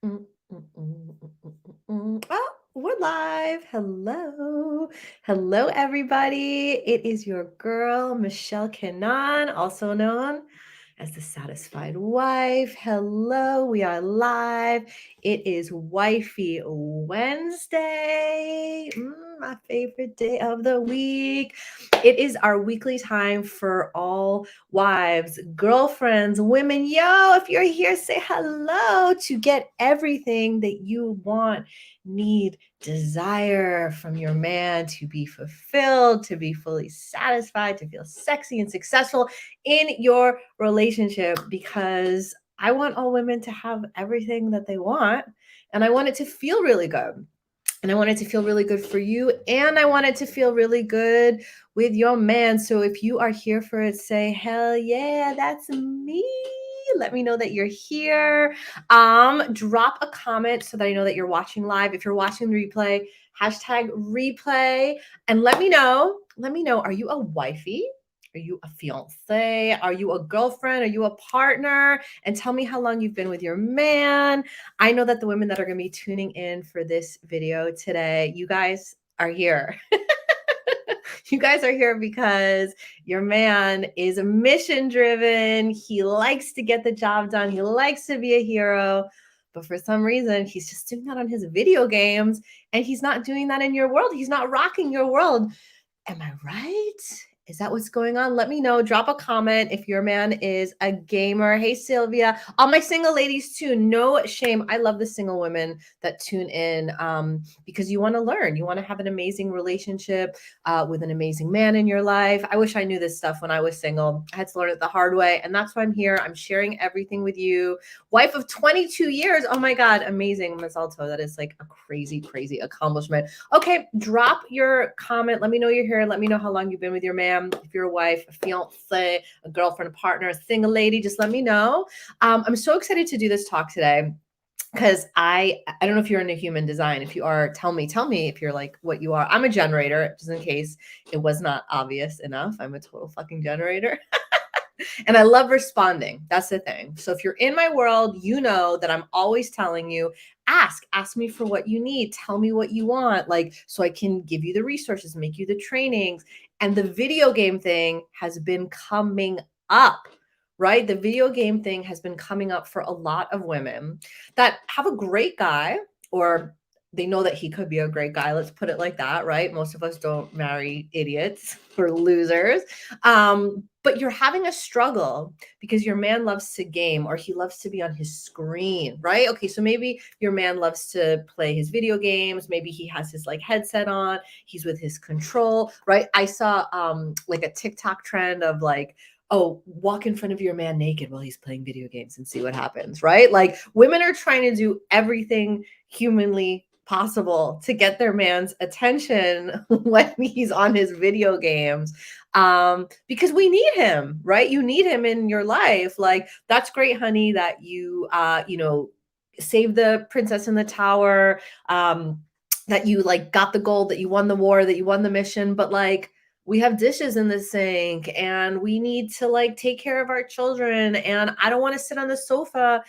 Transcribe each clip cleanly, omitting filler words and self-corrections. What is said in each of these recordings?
Mm, mm, mm, mm, mm, Oh, we're live. Hello. Hello, everybody. It is your girl, Michelle Kanan, also known as the Satisfied Wife. Hello, we are live. It is Wifey Wednesday, my favorite day of the week. It is our weekly time for all wives, girlfriends, women. Yo, if you're here, say hello to get everything that you want, need, desire from your man to be fulfilled, to be fully satisfied, to feel sexy and successful in your relationship. Because I want all women to have everything that they want, and I want it to feel really good. And I want it to feel really good for you. And I want it to feel really good with your man. So if you are here for it, say, hell yeah, that's me. Let me know that you're here. Drop a comment so that I know that you're watching live. If you're watching the replay, hashtag replay. And let me know. Let me know. Are you a wifey? Are you a fiance? Are you a girlfriend? Are you a partner? And tell me how long you've been with your man. I know that the women that are going to be tuning in for this video today, you guys are here. You guys are here because your man is mission driven. He likes to get the job done. He likes to be a hero. But for some reason, he's just doing that on his video games and he's not doing that in your world. He's not rocking your world. Am I right? Is that what's going on? Let me know. Drop a comment if your man is a gamer. Hey, Sylvia. All my single ladies, too. No shame. I love the single women that tune in because you want to learn. You want to have an amazing relationship with an amazing man in your life. I wish I knew this stuff when I was single. I had to learn it the hard way. And that's why I'm here. I'm sharing everything with you. Wife of 22 years. Oh, my God. Amazing. Ms. Alto. That is like a crazy, crazy accomplishment. Okay, drop your comment. Let me know you're here. Let me know how long you've been with your man. If you're a wife, a fiance, a girlfriend, a partner, a single lady, just let me know. I'm so excited to do this talk today because I don't know if you're into human design. If you are, tell me if you're like what you are. I'm a generator, just in case it was not obvious enough. I'm a total fucking generator. And I love responding. That's the thing. So if you're in my world, you know that I'm always telling you, ask me for what you need. Tell me what you want, like, so I can give you the resources, make you the trainings. And the video game thing has been coming up, right? The video game thing has been coming up for a lot of women that have a great guy, or they know that he could be a great guy. Let's put it like that, right? Most of us don't marry idiots or losers. But you're having a struggle because your man loves to game or he loves to be on his screen, right? Okay, so maybe your man loves to play his video games. Maybe he has his like headset on, he's with his control, right? I saw like a TikTok trend of like, oh, walk in front of your man naked while he's playing video games and see what happens, right? Like women are trying to do everything humanly possible to get their man's attention when he's on his video games, because we need him, right? You need him in your life. Like, that's great, honey, that you saved the princess in the tower, that you like got the gold, that you won the war, that you won the mission. But like, we have dishes in the sink and we need to like take care of our children. And I don't want to sit on the sofa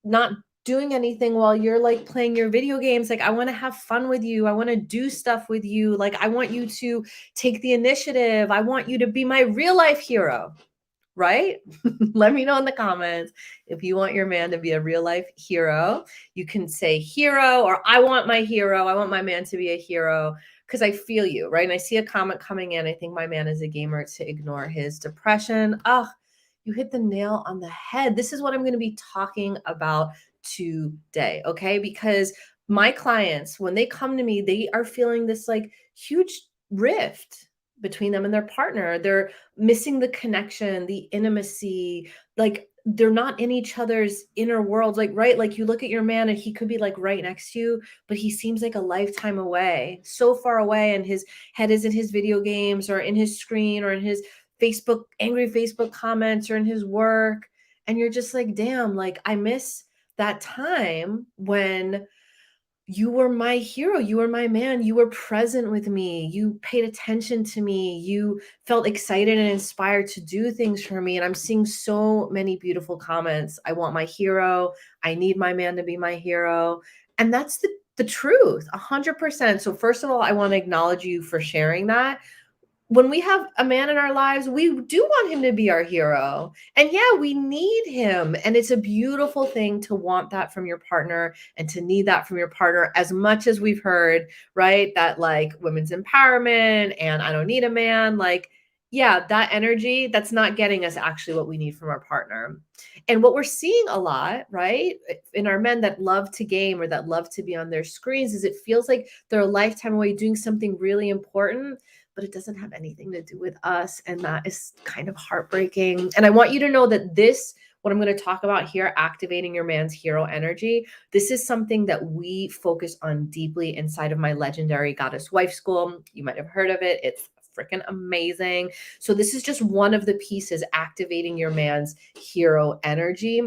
not doing anything while you're like playing your video games. Like, I want to have fun with you. I want to do stuff with you. Like, I want you to take the initiative. I want you to be my real life hero, right? Let me know in the comments if you want your man to be a real life hero. You can say hero, or I want my hero. I want my man to be a hero because I feel you, right? And I see a comment coming in. I think my man is a gamer to ignore his depression. Oh, you hit the nail on the head. This is what I'm going to be talking about today, okay? Because my clients, when they come to me, they are feeling this like huge rift between them and their partner. They're missing the connection, the intimacy, like they're not in each other's inner worlds. Like, right, like you look at your man and he could be like right next to you, but he seems like a lifetime away, so far away, and his head is in his video games or in his screen or in his Facebook, angry Facebook comments, or in his work. And you're just like, damn, like I miss that time when You were my hero. You were my man. You were present with me. You paid attention to me. You felt excited and inspired to do things for me. And I'm seeing so many beautiful comments. I want my hero. I need my man to be my hero. And that's the truth, 100%. So first of all, I want to acknowledge you for sharing that. When we have a man in our lives, we do want him to be our hero. And yeah, we need him. And it's a beautiful thing to want that from your partner and to need that from your partner, as much as we've heard, right? That like women's empowerment and I don't need a man. Like, yeah, that energy, that's not getting us actually what we need from our partner. And what we're seeing a lot, right, in our men that love to game or that love to be on their screens is it feels like they're a lifetime away doing something really important, but it doesn't have anything to do with us. And that is kind of heartbreaking. And I want you to know that this, what I'm going to talk about here, activating your man's hero energy, this is something that we focus on deeply inside of my legendary Goddess Wife School. You might have heard of it. It's freaking amazing. So this is just one of the pieces, activating your man's hero energy,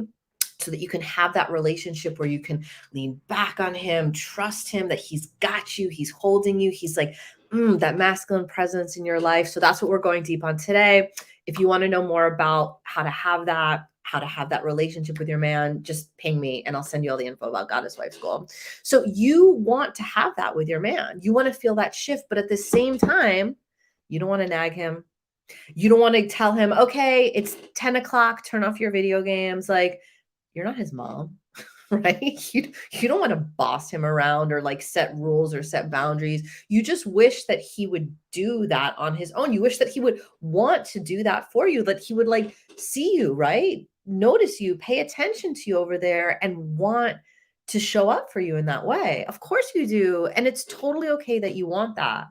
so that you can have that relationship where you can lean back on him, trust him that he's got you, he's holding you, he's like that masculine presence in your life. So that's what we're going deep on today. If you want to know more about how to have that relationship with your man, just ping me and I'll send you all the info about Goddess Wife School. So you want to have that with your man. You want to feel that shift, but at the same time, you don't want to nag him. You don't want to tell him, okay, it's 10 o'clock, turn off your video games. Like, you're not his mom, right? You don't want to boss him around or like set rules or set boundaries. You just wish that he would do that on his own. You wish that he would want to do that for you, that he would like see you, right? Notice you, pay attention to you over there and want to show up for you in that way. Of course you do. And it's totally okay that you want that.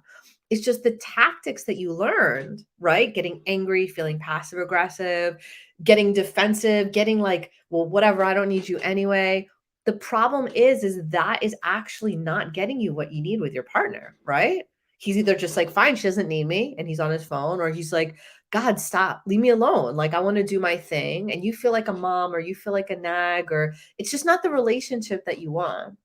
It's just the tactics that you learned, right? Getting angry, feeling passive aggressive, getting defensive, getting like, well, whatever, I don't need you anyway. The problem is that is actually not getting you what you need with your partner, right? He's either just like, fine, she doesn't need me, and he's on his phone, or he's like, God, stop, leave me alone. Like, I want to do my thing. And you feel like a mom, or you feel like a nag, or it's just not the relationship that you want.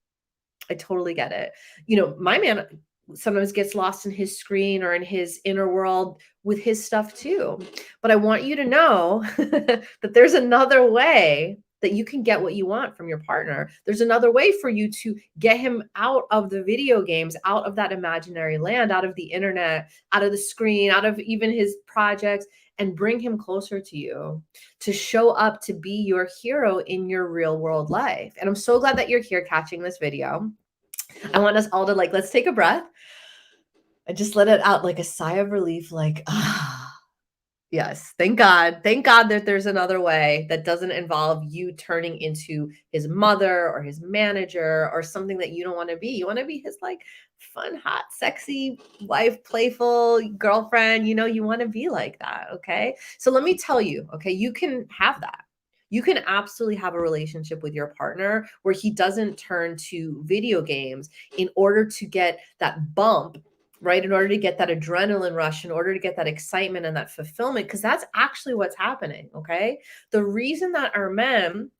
I totally get it. You know, my man sometimes gets lost in his screen or in his inner world with his stuff too. But I want you to know that there's another way that you can get what you want from your partner. There's another way for you to get him out of the video games, out of that imaginary land, out of the internet, out of the screen, out of even his projects, and bring him closer to you, to show up to be your hero in your real world life. And I'm so glad that you're here catching this video. I want us all to like, let's take a breath and just let it out like a sigh of relief, like, ah, yes, thank God. Thank God that there's another way that doesn't involve you turning into his mother or his manager or something that you don't want to be. You want to be his like fun, hot, sexy wife, playful girlfriend. You know, you want to be like that. Okay. So let me tell you, okay, you can have that. You can absolutely have a relationship with your partner where he doesn't turn to video games in order to get that bump, right? In order to get that adrenaline rush, in order to get that excitement and that fulfillment, because that's actually what's happening. Okay. The reason that our men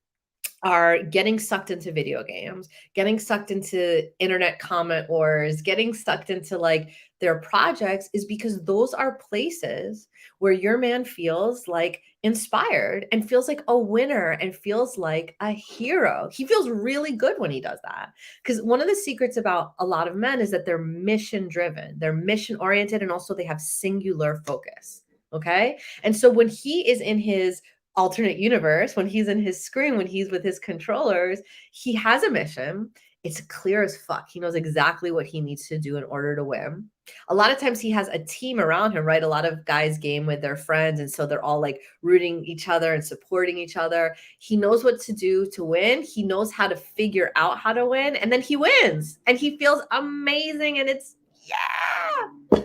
are getting sucked into video games, getting sucked into internet comment wars, getting sucked into like their projects is because those are places where your man feels like inspired and feels like a winner and feels like a hero. He feels really good when he does that. Because one of the secrets about a lot of men is that they're mission driven, they're mission oriented, and also they have singular focus. Okay. And so when he is in his alternate universe, when he's in his screen, when he's with his controllers, he has a mission. It's clear as fuck. He knows exactly what he needs to do in order to win. A lot of times he has a team around him, right? A lot of guys game with their friends. And so they're all like rooting each other and supporting each other. He knows what to do to win. He knows how to figure out how to win. And then he wins and he feels amazing. And it's, yeah.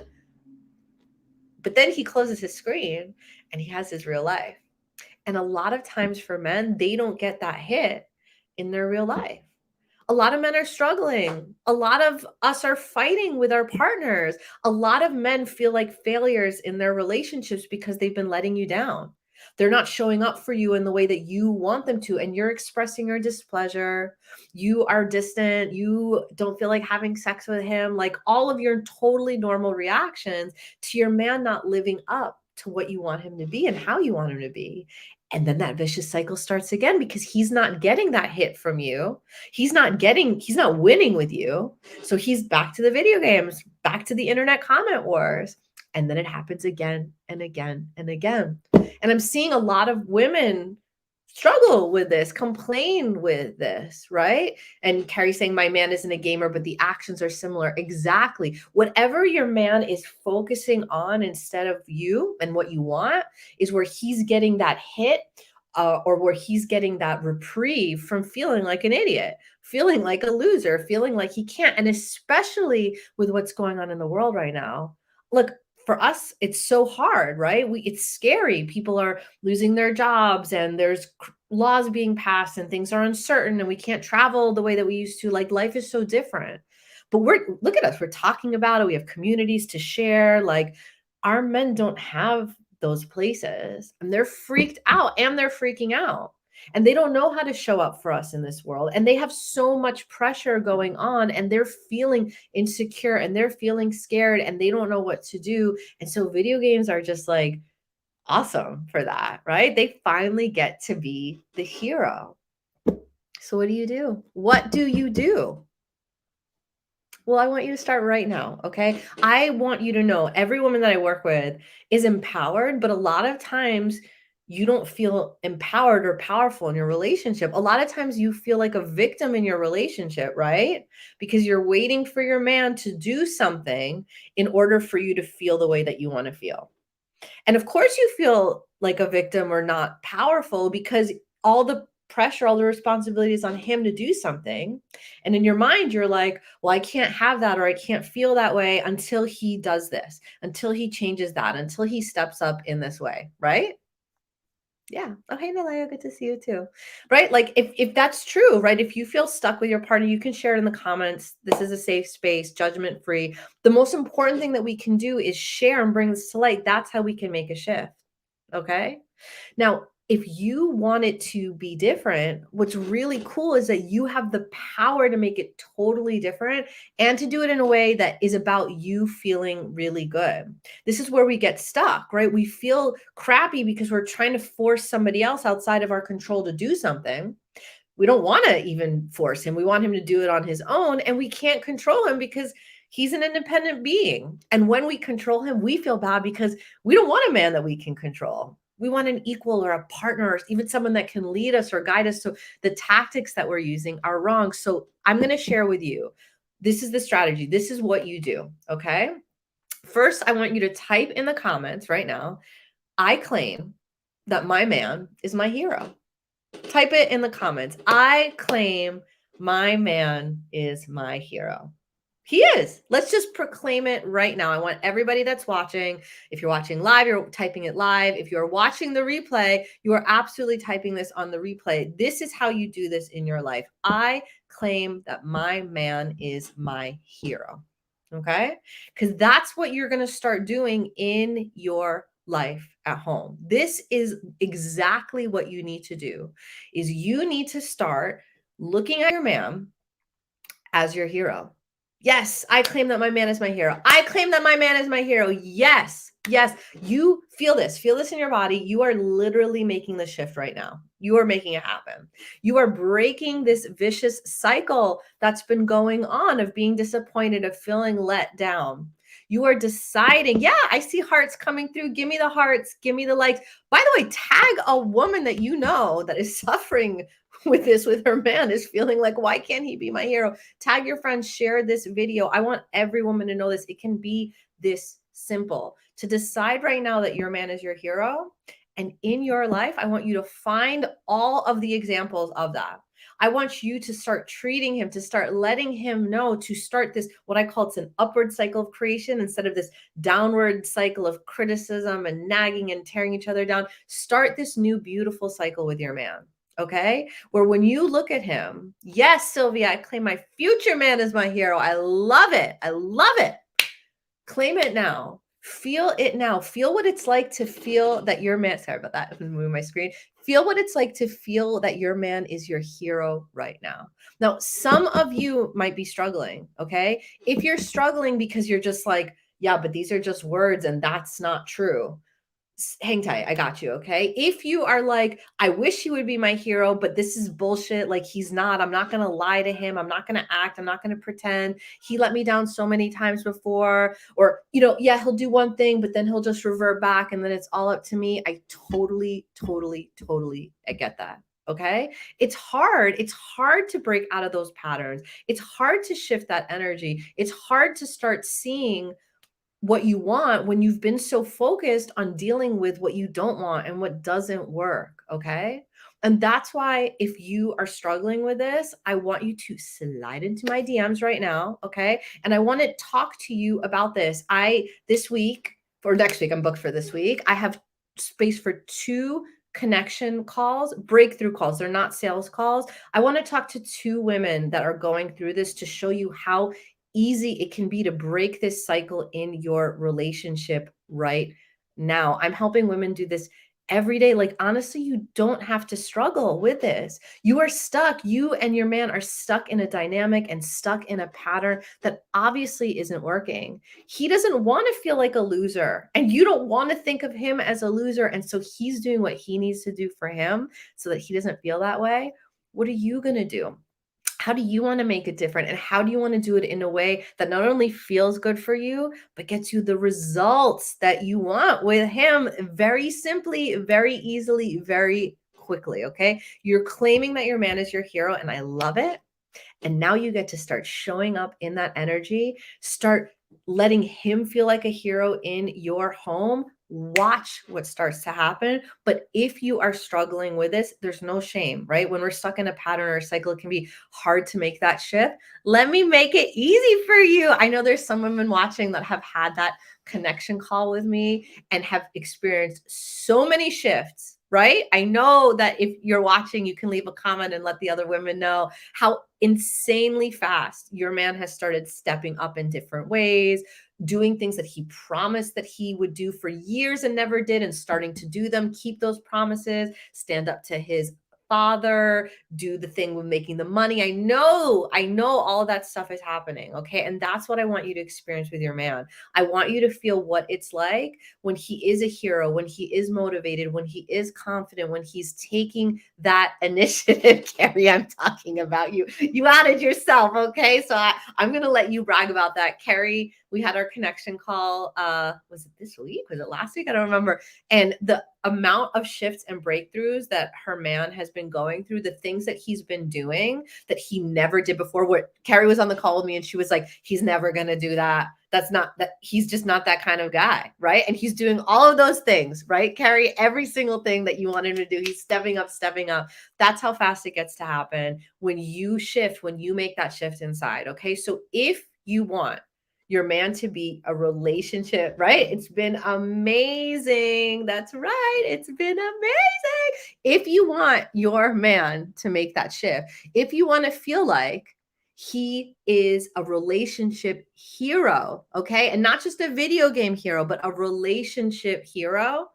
But then he closes his screen and he has his real life. And a lot of times for men, they don't get that hit in their real life. A lot of men are struggling. A lot of us are fighting with our partners. A lot of men feel like failures in their relationships because they've been letting you down. They're not showing up for you in the way that you want them to, and you're expressing your displeasure. You are distant. You don't feel like having sex with him. Like all of your totally normal reactions to your man not living up to what you want him to be and how you want him to be. And then that vicious cycle starts again because he's not getting that hit from you. He's not winning with you. So he's back to the video games, back to the internet comment wars. And then it happens again and again and again. And I'm seeing a lot of women struggle with this, complain with this, right? And Carrie saying, my man isn't a gamer, but the actions are similar. Exactly. Whatever your man is focusing on instead of you and what you want is where he's getting that hit, or where he's getting that reprieve from feeling like an idiot, feeling like a loser, feeling like he can't. And especially with what's going on in the world right now. Look, for us, it's so hard, right? It's scary. People are losing their jobs and there's laws being passed and things are uncertain and we can't travel the way that we used to. Like life is so different. But look at us, we're talking about it. We have communities to share. Like our men don't have those places and they're freaked out and they're freaking out. And they don't know how to show up for us in this world. And they have so much pressure going on and they're feeling insecure and they're feeling scared and they don't know what to do. And so video games are just like awesome for that, right? They finally get to be the hero. So what do you do? What do you do? Well, I want you to start right now, okay? I want you to know every woman that I work with is empowered, but a lot of times you don't feel empowered or powerful in your relationship. A lot of times you feel like a victim in your relationship, right? Because you're waiting for your man to do something in order for you to feel the way that you want to feel. And of course you feel like a victim or not powerful because all the pressure, all the responsibilities on him to do something. And in your mind, you're like, well, I can't have that, or I can't feel that way until he does this, until he changes that, until he steps up in this way, right? Yeah. Oh, hey, Nalaya, good to see you too. Right? Like if that's true, right? If you feel stuck with your partner, you can share it in the comments. This is a safe space, judgment free. The most important thing that we can do is share and bring this to light. That's how we can make a shift. Okay. Now, if you want it to be different, what's really cool is that you have the power to make it totally different and to do it in a way that is about you feeling really good. This is where we get stuck, right? We feel crappy because we're trying to force somebody else outside of our control to do something. We don't want to even force him. We want him to do it on his own, and we can't control him because he's an independent being. And when we control him, we feel bad because we don't want a man that we can control. We want an equal or a partner or even someone that can lead us or guide us. So the tactics that we're using are wrong. So I'm going to share with you, this is the strategy. This is what you do. Okay. First, I want you to type in the comments right now, I claim that my man is my hero. Type it in the comments. I claim my man is my hero. He is. Let's just proclaim it right now. I want everybody that's watching, if you're watching live, you're typing it live. If you're watching the replay, you are absolutely typing this on the replay. This is how you do this in your life. I claim that my man is my hero. Okay? Because that's what you're going to start doing in your life at home. This is exactly what you need to do. Is you need to start looking at your man as your hero. Yes, I claim that my man is my hero. I claim that my man is my hero. Yes, yes. You feel this. Feel this in your body. You are literally making the shift right now. You are making it happen. You are breaking this vicious cycle that's been going on of being disappointed, of feeling let down. You are deciding, yeah, I see hearts coming through. Give me the hearts. Give me the likes. By the way, tag a woman that you know that is suffering with this, with her man, is feeling like, why can't he be my hero? Tag your friends, share this video. I want every woman to know this. It can be this simple to decide right now that your man is your hero. And in your life, I want you to find all of the examples of that. I want you to start treating him, to start letting him know, to start this, what I call it's an upward cycle of creation instead of this downward cycle of criticism and nagging and tearing each other down. Start this new beautiful cycle with your man. Okay, where when you look at him, yes, Sylvia, I claim my future man as my hero. I love it. I love it. Claim it now. Feel it now. Feel what it's like to feel that your man, sorry about that, I'm moving my screen. Feel what it's like to feel that your man is your hero right now. Now, some of you might be struggling, okay? If you're struggling because you're just like, yeah, but these are just words and that's not true, hang tight. I got you. Okay. If you are like, I wish he would be my hero, but this is bullshit. Like, he's not. I'm not going to lie to him. I'm not going to act. I'm not going to pretend. He let me down so many times before. Or, yeah, he'll do one thing, but then he'll just revert back and then it's all up to me. I totally, totally, totally I get that. Okay. It's hard. It's hard to break out of those patterns. It's hard to shift that energy. It's hard to start seeing what you want when you've been so focused on dealing with what you don't want and what doesn't work. Okay. And that's why, if you are struggling with this, I want you to slide into my DMs right now. Okay. And I want to talk to you about this. This week or next week, I'm booked for this week. I have space for 2 connection calls, breakthrough calls. They're not sales calls. I want to talk to 2 women that are going through this to show you how easy it can be to break this cycle in your relationship right now. I'm helping women do this every day. Like, honestly, you don't have to struggle with this. You are stuck. You and your man are stuck in a dynamic and stuck in a pattern that obviously isn't working. He doesn't want to feel like a loser, and you don't want to think of him as a loser. And so he's doing what he needs to do for him so that he doesn't feel that way. What are you going to do? How do you want to make it different? And how do you want to do it in a way that not only feels good for you, but gets you the results that you want with him very simply, very easily, very quickly? Okay. You're claiming that your man is your hero, and I love it. And now you get to start showing up in that energy, start letting him feel like a hero in your home. Watch what starts to happen. But if you are struggling with this, there's no shame, right? When we're stuck in a pattern or a cycle, it can be hard to make that shift. Let me make it easy for you. I know there's some women watching that have had that connection call with me and have experienced so many shifts, right? I know that if you're watching, you can leave a comment and let the other women know how insanely fast your man has started stepping up in different ways, doing things that he promised that he would do for years and never did, and starting to do them, keep those promises, stand up to his father, do the thing with making the money. I know all of that stuff is happening. Okay. And that's what I want you to experience with your man. I want you to feel what it's like when he is a hero, when he is motivated, when he is confident, when he's taking that initiative. Carrie, I'm talking about you. You added yourself. Okay. So I'm going to let you brag about that. Carrie, we had our connection call. Was it this week? Was it last week? I don't remember. And the amount of shifts and breakthroughs that her man has been going through, the things that he's been doing that he never did before. What Carrie was on the call with me and she was like, he's never going to do that. That's not that. He's just not that kind of guy. Right. And he's doing all of those things, right? Carrie, every single thing that you want him to do, he's stepping up, stepping up. That's how fast it gets to happen when you shift, when you make that shift inside. Okay. So if you want your man to be a relationship, right? It's been amazing. That's right. It's been amazing. If you want your man to make that shift, if you want to feel like he is a relationship hero, okay? And not just a video game hero, but a relationship hero.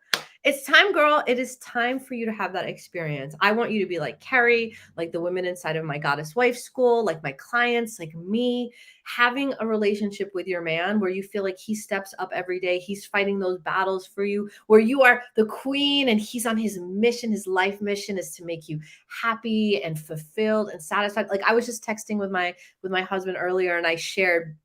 It's time, girl. It is time for you to have that experience. I want you to be like Carrie, like the women inside of my Goddess Wife School, like my clients, like me, having a relationship with your man where you feel like he steps up every day. He's fighting those battles for you, where you are the queen and he's on his mission. His life mission is to make you happy and fulfilled and satisfied. Like, I was just texting with my husband earlier, and I shared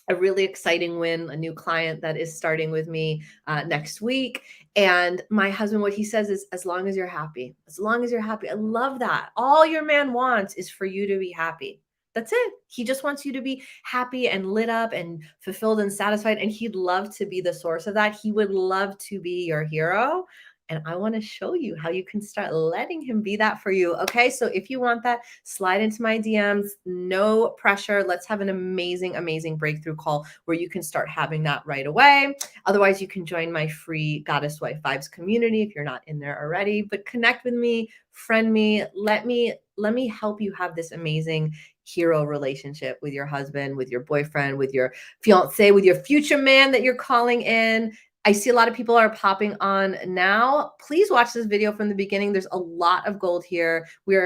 a really exciting win, a new client that is starting with me next week. And my husband, what he says is, as long as you're happy, as long as you're happy. I love that. All your man wants is for you to be happy. That's it. He just wants you to be happy and lit up and fulfilled and satisfied. And he'd love to be the source of that. He would love to be your hero. And I want to show you how you can start letting him be that for you. Okay. So if you want that, slide into my DMs, no pressure. Let's have an amazing, amazing breakthrough call where you can start having that right away. Otherwise, you can join my free Goddess Wife Vibes community if you're not in there already, but connect with me, friend me, let me let me help you have this amazing hero relationship with your husband, with your boyfriend, with your fiance, with your future man that you're calling in. I see a lot of people are popping on now. Please watch this video from the beginning. There's a lot of gold here. We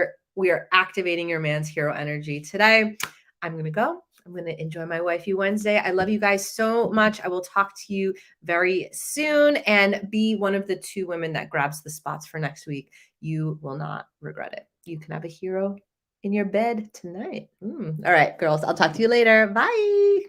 are activating your man's hero energy today. I'm going to go. I'm going to enjoy my Wifey Wednesday. I love you guys so much. I will talk to you very soon, and be one of the 2 women that grabs the spots for next week. You will not regret it. You can have a hero in your bed tonight. All right, girls, I'll talk to you later. Bye.